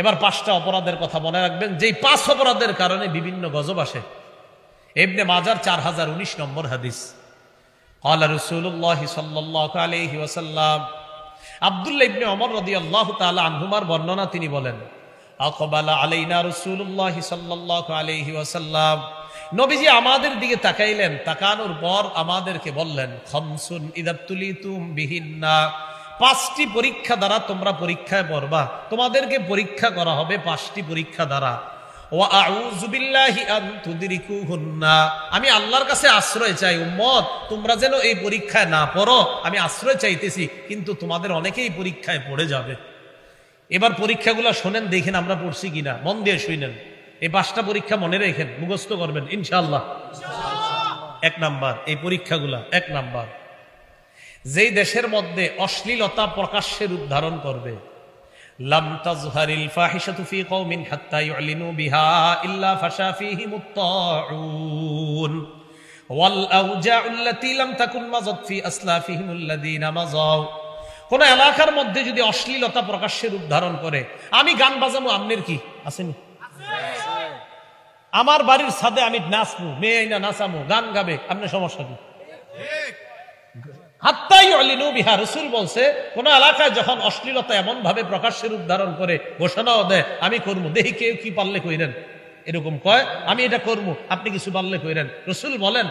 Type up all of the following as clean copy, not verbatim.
এবার 5টা অপরাধের কথা মনে রাখবেন, যেই 5 অপরাধের কারণে বিভিন্ন গজব আসে। ইবনে মাজার 4019 নম্বর হাদিস। ক্বালা রাসূলুল্লাহ সাল্লাল্লাহু আলাইহি ওয়াসাল্লাম, আব্দুল্লাহ ইবনে ওমর রাদিয়াল্লাহু তাআলা আনহুমার বর্ণনা, তিনি বলেন, আকবালা আলাইনা রাসূলুল্লাহ সাল্লাল্লাহু আলাইহি ওয়াসাল্লাম, নবীজি আমাদের দিকে তাকাইলেন, তাকানোর পর আমাদেরকে বললেন, খামসুন ইযাবতুলিতুম বিহিন্না, 5টি পরীক্ষা দ্বারা তোমরা পরীক্ষায় পড়বা, তোমাদেরকে পরীক্ষা করা হবে 5টি পরীক্ষা দ্বারা। ওয়া আউযু বিল্লাহি আন তুদরিকুহুন্না, আমি আল্লাহর কাছে আশ্রয় চাই উম্মত, তোমরা যেন এই পরীক্ষায় না পড়ো, আমি আশ্রয় চাইতেছি, কিন্তু তোমাদের অনেকেই পরীক্ষায় পড়ে যাবে। এবার পরীক্ষাগুলো শোনেন, দেখেন আমরা পড়ছি কিনা, মন দিয়ে শুনেন। এই 5টা পরীক্ষা মনে রেখেন, মুখস্থ করবেন ইনশাআল্লাহ। 1 নাম্বার, এই পরীক্ষাগুলা 1 নাম্বার, যেই দেশের মধ্যে অশ্লীলতা প্রকাশ্যে রূপ ধারণ করবে, লাম তাজহারিল ফাহিশাতু ফি কওমিন হাত্তা ইউলিনু বিহা ইল্লা ফাশা ফীহিমুত তাউন ওয়াল আওজাউল্লাতী লাম তাকুন মাযাত ফি আসলাফিহিমুল্লাযীনা মাযাউ। কোন এলাকার মধ্যে যদি অশ্লীলতা প্রকাশ্যে রূপ ধারণ করে, আমি গান বাজাবো, আপনার কি আসেনি? আমার বাড়ির ছাদে আমি নাচবো, মেয়ে না নাচামো, গান গাবে, আপনার সমস্যা কি? হাত্তাই অলিনু বিহা, রাসূল বলছে, কোন এলাকায় যখন অশ্লীলতা এমন ভাবে প্রকাশ্যে রূপ ধারণ করে, ঘোষণাও দেয়, আমি করবো, দেখি কেউ কি পারলে কইরেন, এরকম কয়, আমি এটা করবো, আপনি কিছু পারলে কইরেন। রাসূল বলেন,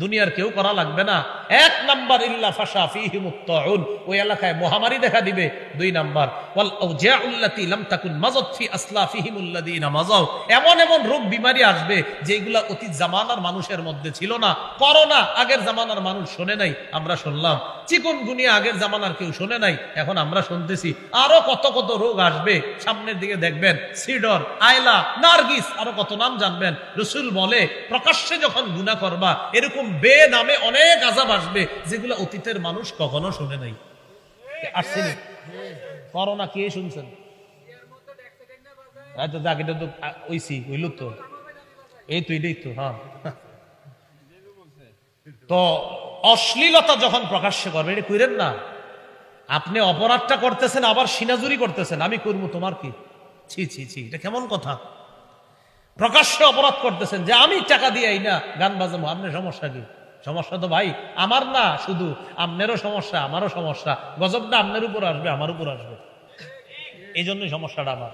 দুনিয়ার কেউ করা লাগবে না। 1 নাম্বার, ইল্লা ফাশা ফীহিমুত তাউন, ওই এলাকায় মহামারী দেখা দিবে। 2 নাম্বার, ওয়াল আওজাউল্লাতী লাম তাকুন মাযাত ফি আসলাফিহিমুল্লাযীনা মাযাউ, এমন এমন রোগ বিমারি আসবে যেগুলা অতীত জামানার মানুষের মধ্যে ছিল না। করোনা আগের জামানার মানুষ শোনে নাই, আমরা শুনলাম। চিকুনগুনিয়া আগের জামানার কেউ শোনে নাই, এখন আমরা শুনতেছি। আরো কত কত রোগ আসবে সামনের দিকে, দেখবেন, সিডর, আয়লা, নার্গিস, আরো কত নাম জানবেন। রাসূল বলে, প্রকাশ্যে যখন গুনাহ করবা, এরকম বে নামে অনেক আযাব আসবে যেগুলো অতীতের মানুষ কখনো শুনে নাই। আসছেন করোনা কে শুনছেন? তো অশ্লীলতা যখন প্রকাশ্যে করবে, এটা কইরেন না। আপনি অপরাধটা করতেছেন, আবার সিনাজুরি করতেছেন, আমি করবো, তোমার কি? ছি ছি ছি, এটা কেমন কথা? প্রকাশ্যে অপরাধ করতেছেন যে আমি টাকা দিয়ে না গান বাজাবো, আপনার সমস্যা কি? সমস্যা তো ভাই আমার না, শুধু আপনারও সমস্যা, আমারও সমস্যা। গজবটা আপনার উপর আসবে, আমার উপর আসবে, এই জন্যই সমস্যাটা আমার।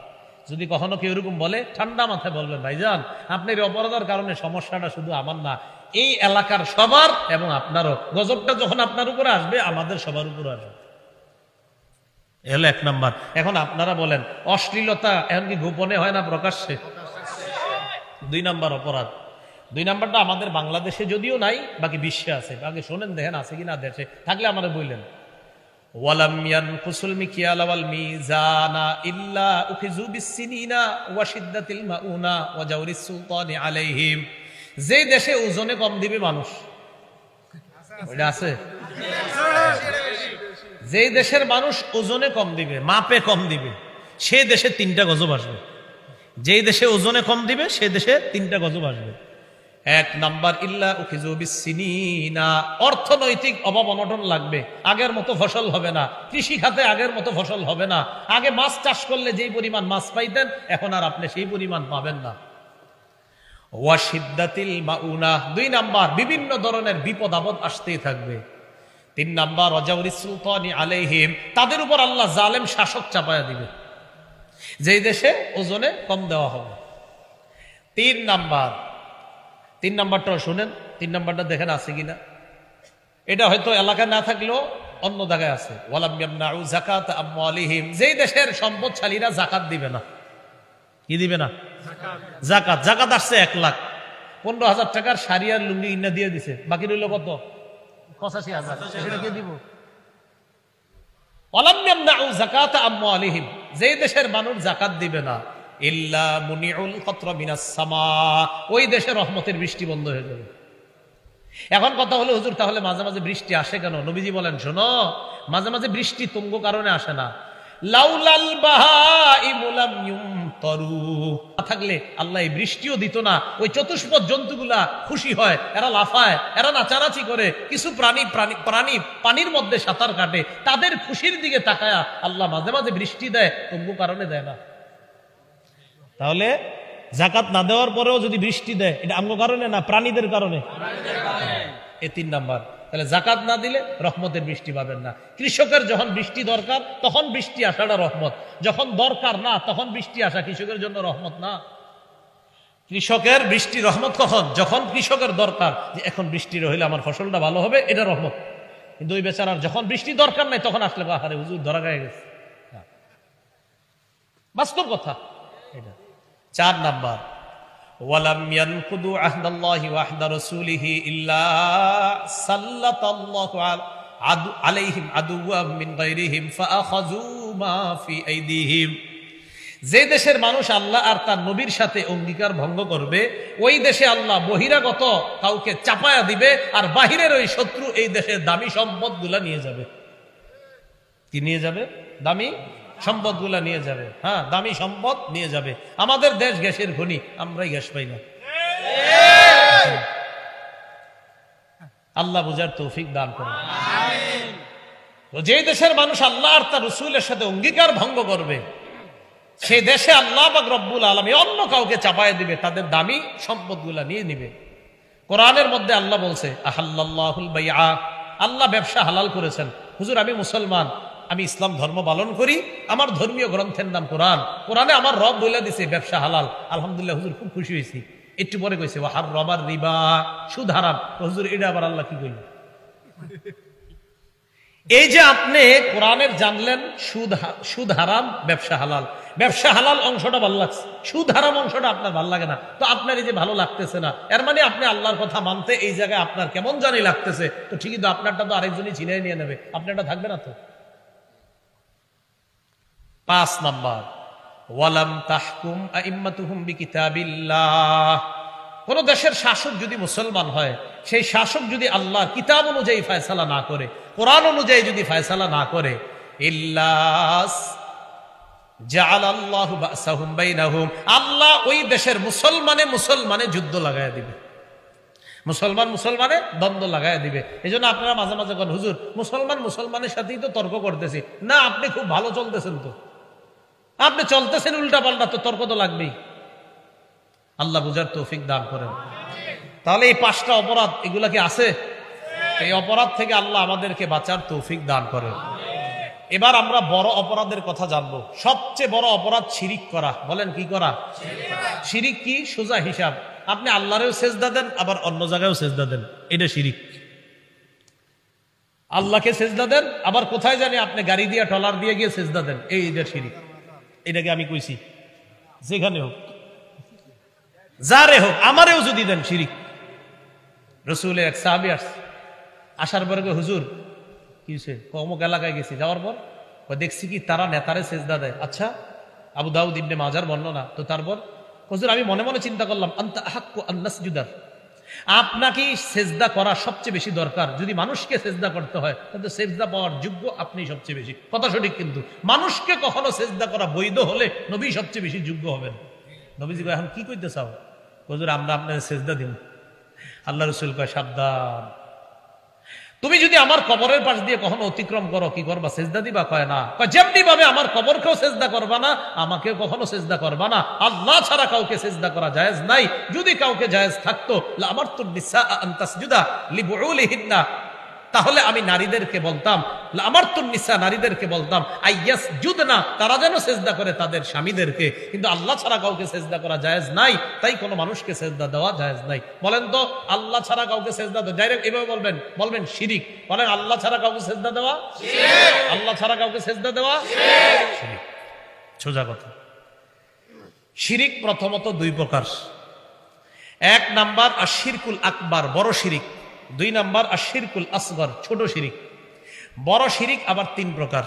যদি কখনো কেউ এরকম বলে, ঠান্ডা মাথায় বলবেন, ভাইজান আপনার অপরাধের কারণে সমস্যাটা শুধু আমার না, এই এলাকার সবার এবং আপনারও। গজবটা যখন আপনার উপরে আসবে, আমাদের সবার উপর আসবে। এলো 1 নাম্বার। এখন আপনারা বলেন, অশ্লীলতা এখন কি গোপনে হয় না প্রকাশ্যে? 2 নাম্বার অপরাধ। 2 নাম্বারটা আমাদের বাংলাদেশে যদিও নাই, বাকি বিশ্বে আছে। আগে শোনেন, দেখেন আছে কিনা, দেশে থাকলে আমাদের বললেন। ওয়ালাম ইয়ানকুসুল মিকিয়াল ওয়াল মিজানা ইল্লা উখিযু বিসসিনিনা ওয়া শিদ্দাতিল মাউনা ওয়া জাওরিস সুলতানি আলাইহিম। যে দেশে ওজনে কম দিবে মানুষ, ওইটা আছে? যে দেশের মানুষ ওজনে কম দিবে, মাপে কম দিবে, সে দেশে 3টা গজব আসবে। যেই দেশে ওজনে কম দিবে, সে দেশে 3টা গজব আসবে। 1 নাম্বার, ইল্লা উখিযু বিসসিনিনা, অর্থনৈতিক অভাব অনটন লাগবে, আগের মতো ফসল হবে না, কৃষি খাতে আগের মতো ফসল হবে না। আগে মাছ চাষ করলে যেই পরিমাণ মাছ পাইতেন, এখন আর আপনি সেই পরিমাণ পাবেন না। ওয়া শিদ্দাতিল মাউনা, 2 নাম্বার, বিভিন্ন ধরনের বিপদ আপদ আসতেই থাকবে। 3 নাম্বার, ওয়া জাওরিস সুলতানি আলাইহিম, তাদের উপর আল্লাহ জালেম শাসক চাপায়া দিবে, যেই দেশে ওজনে কম দেওয়া হবে। 3 নাম্বারটা শুনেন, 3 নাম্বারটা দেখেন আছে কিনা। এটা হয়তো এলাকায় না থাকলেও অন্য জায়গায় আছে। ওয়ালাম ইয়ামনাউ যাকাত আমওয়ালিহিম, যেই দেশের সম্পদশালীরা যাকাত দিবে না। কি দিবে না? যাকাত। যাকাত আসছে 1 লাখ, 15,000 টাকার শাড়ি আর লুঙ্গি ইন্না দিয়ে দিছে, বাকি রইল কত? 85,000। সেটা কে দিব? ওয়ালাম ইয়ামনাউ যাকাত আমওয়ালিহিম, যেই দেশের মানুষ যাকাত দিবে না, ইল্লা মুনিউল কতরা মিনাস সামা, ওই দেশে রহমতের বৃষ্টি বন্ধ হয়ে যাবে। এখন কথা হলো, হুজুর তাহলে মাঝে মাঝে বৃষ্টি আসে কেন? নবীজি বলেন, শোনো, মাঝে মাঝে বৃষ্টি তুঙ্গ কারণে আসে না। লাউলাল বাহাইমু লাম ইউমতারু, থাকলে আল্লাহ এই বৃষ্টিও দিত না। ওই চতুষ্পদ জন্তুগুলা খুশি হয়, এরা লাফায়, এরা নাচানাচি করে, কিছু প্রাণী পানির মধ্যে সাঁতার কাটে, তাদের খুশির দিকে তাকায়া আল্লাহ মাঝে মাঝে বৃষ্টি দেয়, তুঙ্গ কারণে দেয় না। তাহলে জাকাত না দেওয়ার পরেও যদি বৃষ্টি দেয়, এটা আমগো কারণে না প্রাণীদের কারণে? এই 3 নাম্বার। তাহলে জাকাত না দিলে রহমতের বৃষ্টি পাবেন না। কৃষকের যখন বৃষ্টি দরকার তখন বৃষ্টি আসাটা রহমত, যখন দরকার না তখন বৃষ্টি আসা কৃষকের জন্য রহমত না। কৃষকের বৃষ্টি রহমত কখন? যখন কৃষকের দরকার যে এখন বৃষ্টি রইলে আমার ফসলটা ভালো হবে, এটা রহমত। কিন্তু ওই বেচারার যখন বৃষ্টি দরকার নাই তখন আসলে আহারে হুজুর ধরা গায়ে গেছে, বাস্তব কথা এটা। 4 নাম্বার, ওয়ালাম ইয়ানকুদু আহদাল্লাহি ওয়া আহদা রাসূলিহি ইল্লা সাল্লাতাল্লাহু আলাইহিম আদুওয়াম মিন গায়রিহিম ফাআখাযু মা ফি আইদিহিম। যে দেশের মানুষ আল্লাহ আর তার নবীর সাথে অঙ্গীকার ভঙ্গ করবে, ওই দেশে আল্লাহ বহিরাগত কাউকে চাপায়া দিবে, আর বাহিরের ওই শত্রু এই দেশের দামি সম্পদগুলা নিয়ে যাবে। কি নিয়ে যাবে? দামি সম্পদগুলা নিয়ে যাবে। হ্যাঁ, দামি সম্পদ নিয়ে যাবে। আমাদের দেশ গ্যাসের খনি, আমরাই গ্যাস পাই না। আল্লাহ বুঝার তৌফিক দান করুন। তো যে দেশের মানুষ আল্লাহ আর তার রাসূলের সাথে অঙ্গীকার ভঙ্গ করবে, সেই দেশে আল্লাহ পাক রব্বুল আলামিন অন্য কাউকে চাপায় দিবে, তাদের দামি সম্পদগুলা নিয়ে নিবে। কোরআনের মধ্যে আল্লাহ বলছে আহাল্লাল্লাহুল বাইআ, আল্লাহ ব্যবসা হালাল করেছেন। হুজুর আমি মুসলমান, আমি ইসলাম ধর্ম পালন করি, আমার ধর্মীয় গ্রন্থের নাম কোরআন, কোরআনে আমার রব বলে দিছে ব্যবসা হালাল। আলহামদুলিল্লাহ হুজুর, খুব খুশি হয়েছি। একটু পরে কইছে ওয়াহাররামার রিবা, সুদ হারাম। হুজুর এটা আবার আল্লাহ কি কইল? এই যে আপনি কোরআনের জানলেন সুদ হারাম, ব্যবসা হালাল। ব্যবসা হালাল অংশটা ভালো লাগছে, সুদ হারাম অংশটা আপনার ভালো লাগে না। তো আপনার এই যে ভালো লাগতেছে না, এর মানে আপনি আল্লাহর কথা মানতে এই জায়গায় আপনার কেমন জানি লাগতেছে। তো ঠিকই তো আপনারটা তো আরেকজনই ছিনিয়ে নিয়ে নেবে, আপনারটা থাকবে না তো। 5 নাম্বার, ওয়ালাম তাহকুম আইম্মাতুহুম বিকিতাবিল্লাহ। কোন দেশের শাসক যদি মুসলমান হয়, সেই শাসক যদি আল্লাহর কিতাব অনুযায়ী ফয়সালা না করে, কোরআন অনুযায়ী যদি ফয়সালা না করে, ইল্লাস জাআলাল্লাহু বাসাহুম বাইনাহুম, আল্লাহ ওই দেশের মুসলমানে যুদ্ধ লাগায় দিবে, মুসলমানে দ্বন্দ্ব লাগায় দিবে। এই জন্য আপনারা মাঝে মাঝে বলেন হুজুর মুসলমানের সাথেই তো তর্ক করতেছি। না, আপনি খুব ভালো চলতেছেন, তো আপনি চলতেছেন উল্টা পাল্টা, তো তর্ক তো লাগবেই। আল্লাহ বুঝার তৌফিক দান করেন। তাহলে এই 5টা অপরাধ, এগুলা কি আছে? এই অপরাধ থেকে আল্লাহ আমাদেরকে বাঁচার তৌফিক দান করেন। এবার আমরা বড় অপরাধের কথা জানবো। সবচেয়ে বড় অপরাধ শিরিক করা। বলেন কি করা? শিরিক কি? সোজা হিসাব, আপনি আল্লাহরেও সেজদা দেন, আবার অন্য জায়গায়ও সেজদা দেন, এটা শিরিক। আল্লাহকে সেজদা দেন, আবার কোথায় জানি আপনি গাড়ি দিয়ে টলার দিয়ে গিয়ে সেজদা দেন, এইটা শিরিক। এটাকে আমি কইছি, যেখানে হোক, যারে হোক, আমারেও যদি দেন, শিরিক। রাসূলের এক সাহাবী আসার পরে হুজুর কি হয়েছে? অমুক এলাকায় গেছি, যাওয়ার পর দেখছি কি তারা নেতারে সেজদা দেয়। আচ্ছা, আবু দাউদ ইবনে মাজার বর্ণনা। তো তারপর হুজুর আমি মনে মনে চিন্তা করলাম, আনতা আহাক্কু আন নাসজুদার, আপনাকে সেজদা করা সবচেয়ে বেশি দরকার। যদি মানুষকে সেজদা করতে হয় তাহলে সেজদা পাওয়ার যোগ্য আপনি সবচেয়ে বেশি। কথা সঠিক, কিন্তু মানুষকে কখনো সেজদা করা বৈধ হলে নবী সবচেয়ে বেশি যোগ্য হবেন। নবীজি কয় এখন কি কইতে চাও? হুজুর আমরা আপনার সেজদা দিন। আল্লাহ রাসূল কয় সাবধান, তুমি যদি আমার কবরের পাশ দিয়ে কখনো অতিক্রম করো, কি করবা? সেজদা দিবা? কয় না। কয় যেমনি ভাবে আমার কবরকেও সেজদা করবা না, আমাকেও কখনো সেজদা করবা না। আল্লাহ ছাড়া কাউকে সেজদা করা জায়েজ নাই। যদি কাউকে জায়েজ থাকতো লামারতু নিসা আন তাসজুদা লিবুউলিহিন্না, তাহলে আমি নারীদেরকে বলতাম, লামারতু নিসা, নারীদেরকে বলতাম আইয়াসজুদনা, তারা যেন সেজদা করে তাদের স্বামীদেরকে। কিন্তু আল্লাহ ছাড়া কাউকে সেজদা করা জায়েজ নাই, তাই কোনো মানুষকে সেজদা দেওয়া জায়েজ নাই। বলেন তো, আল্লাহ ছাড়া কাউকে সেজদা দেওয়া, ডাইরেক্ট এভাবে বলবেন শিরিক। বলেন আল্লাহ ছাড়া কাউকে সেজদা দেওয়া শিরিক, আল্লাহ ছাড়া কাউকে সেজদা দেওয়া শিরিক। সোজা কথা। শিরিক প্রথমত 2 প্রকার। 1 নাম্বার আশিরকুল আকবার, বড় শিরিক। 2 নাম্বার আশিরকুল আসগর, ছোট শিরিক। বড় শিরিক আবার 3 প্রকার।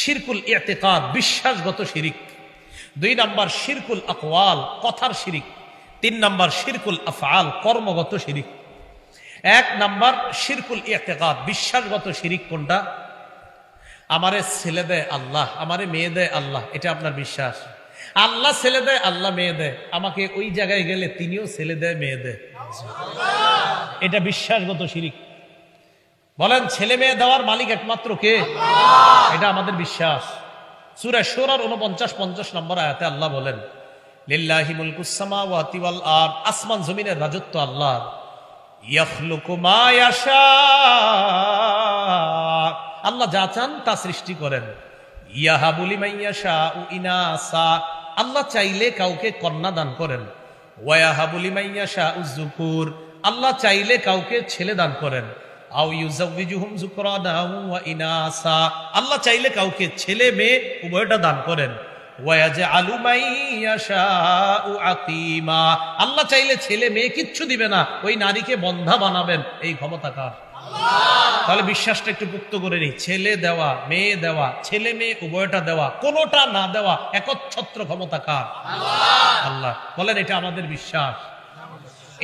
শিরকুল ইতিকাদ, বিশ্বাসগত শিরিক। 2 নাম্বার শিরকুল আকওয়াল, কথার শিরিক। 3 নাম্বার শিরকুল আফআল, কর্মগত শিরিক। 1 নাম্বার শিরকুল ইতিকাদ, বিশ্বাসগত শিরিক। কোনটা? আমারে ছেলে দেয় আল্লাহ, আমারে মেয়ে দেয় আল্লাহ, এটা আপনার বিশ্বাস। আল্লাহ ছেলে দেয়, আল্লাহ মেয়ে দেয়, আমাকে ওই জায়গায় গেলে তিনিও ছেলে দেয় মেয়ে দেয়, এটা বিশ্বাসগত শিরিক। বলেন ছেলে মেয়ে দেওয়ার মালিক একমাত্র কে? এটা আমাদের বিশ্বাস। সূরা শূরার 49-50 নম্বর আয়াতে আল্লাহ বলেন, লিল্লাহি মুলকুস সামাওয়াতি ওয়াল আরদ, আসমান জমিনের রাজত্ব আল্লাহর। ইয়াখলুকু মা ইয়াশা, আল্লাহ যা চান তা সৃষ্টি করেন। ইয়াহাবু লিমান ইয়াশাউ ইনাসা, আল্লাহ চাইলে কাউকে কন্যা দান করেন। ওয়ায়াহাবু লিমান ইয়াশাউ যুকুর, আল্লাহ চাইলে কাউকে ছেলে দান করেন। আও ইউযাওয়িজুহুম যুকরানা ওয়া ইনাসা, আল্লাহ চাইলে কাউকে ছেলে মেয়ে উভয়টা দান করেন। ওয়ায়াজআলু মান ইয়াশাউ আকীমা, আল্লাহ চাইলে ছেলে মেয়ে কিচ্ছু দিবে না, ওই নারীকে বন্ধা বানাবেন। এই ক্ষমতা কার? তাহলে বিশ্বাসটা একটু পুক্ত করে নিই। ছেলে দেওয়া, মেয়ে দেওয়া, ছেলে মেয়ে উভয়টা দেওয়া, কোনোটা না দেওয়া, একচ্ছত্র ক্ষমতা কার? আল্লাহ। বলেন এটা আমাদের বিশ্বাস।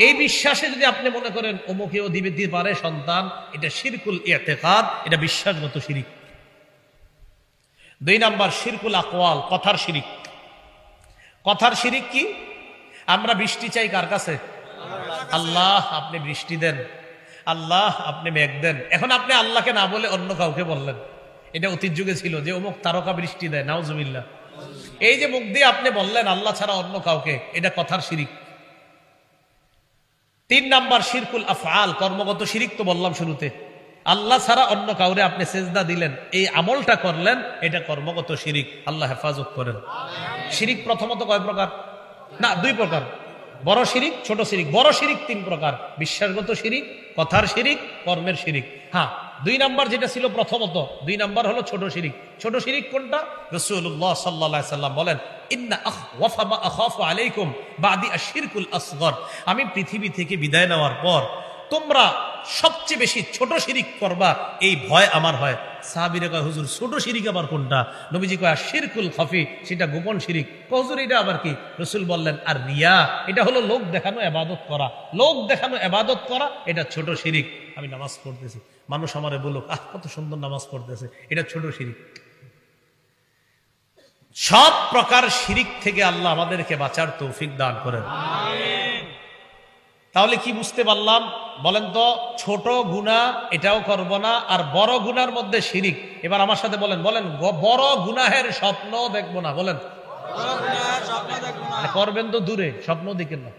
এই বিশ্বাসে যদি আপনি মনে করেন অমুকেও দিতে পারে সন্তান, এটা শিরকুল ইতিকাদ, এটা বিশ্বাসগত শিরিক। 2 নাম্বার শিরকুল আকওয়াল, কথার শিরিক। কথার শিরিক কি? আমরা বৃষ্টি চাই কার কাছে? আল্লাহ আপনি বৃষ্টি দেন, আল্লাহ আপনি মেঘ দেন। এখন আপনি আল্লাহকে না বলে অন্য কাউকে বললেন। এটা অতীত যুগে ছিল যে অমুক তারকা বৃষ্টি দেয়, নাউজুবিল্লাহ। এই যে মুখ দিয়ে আপনি বললেন আল্লাহ ছাড়া অন্য কাউকে, এটা কথার শিরিক। 3 নাম্বার শিরকুল আফআল, কর্মগত শিরিক তো বললাম শুরুতে। আল্লাহ ছাড়া অন্য কাউরে আপনি সেজদা দিলেন, এই আমলটা করলেন, এটা কর্মগত শিরিক। আল্লাহ হেফাজত করেন। শিরিক প্রথমত কয় প্রকার? না 2 প্রকার, বড় শিরিক, ছোট শিরিক। বড় শিরিক 3 প্রকার, বিশ্বাসগত শিরিক, কথার শিরিক, কর্মের শিরিক। হ্যাঁ, 2 নাম্বার যেটা ছিল প্রথমত, 2 নাম্বার হলো ছোট শিরিক। ছোট শিরিক কোনটা? রাসূলুল্লাহ সাল্লাল্লাহু আলাইহি সাল্লাম বলেন, ইন্না আখওয়াফা মা আখাফু আলাইকুম বাদি আশিরকুল আসগর, আমি পৃথিবী থেকে বিদায় নেওয়ার পর তোমরা সবচেয়ে বেশি ছোট শিরিক করবা, এই ভয় আমার হয়। সাহাবীরা কয় হুজুর ছোট শিরিক আবার কোনটা? নবীজি কয় শিরকুল খাফি, সেটা গোপন শিরিক। হুজুর এটা আবার কি? রাসূল বললেন আর রিয়া, এটা হলো লোক দেখানো ইবাদত করা। লোক দেখানো ইবাদত করা, এটা ছোট শিরিক। আমি নামাজ পড়তেছি, মানুষ আমারে বলুক আহ কত সুন্দর নামাজ পড়তেছে, এটা ছোট শিরিক। সব প্রকার শিরিক থেকে আল্লাহ আমাদেরকে বাঁচার তৌফিক দান করেন। তাহলে কি বুঝতে পারলাম বলেন তো? ছোট গুনাহ এটাও করব না, আর বড় গুনার মধ্যে শিরিক। এবার আমার সাথে বলেন, বলেন বড় গুনাহের স্বপ্ন দেখবো না। বলেন করবেন তো দূরে, স্বপ্ন দেখেন না।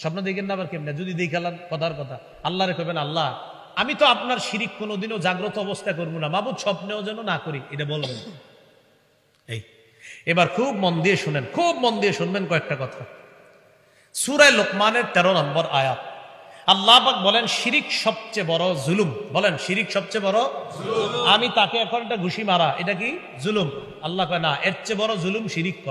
স্বপ্ন দেখেন না আবার কেমনে? যদি দেখালাম কথার কথা, আল্লাহরে কইবেন আল্লাহ আমি তো আপনার শিরিক কোনোদিনও জাগ্রত অবস্থায় করবো না, মাবুদ স্বপ্নেও যেন না করি, এটা বলবেন। এই এবার খুব মন দিয়ে শুনেন, খুব মন দিয়ে শুনবেন কয়েকটা কথা। সূরা লোকমানের 13 নম্বর আয়াত, আল্লাহ পাক বলেন শিরিক সবচেয়ে বড় জুলুম। বলেন শিরিক সবচেয়ে বড় জুলুম। আমি তাকে এখন একটা ঘুষি মারা, এটা কি জুলুম? আল্লাহ কয় না, এর চেয়ে বড় জুলুম শিরিক করা।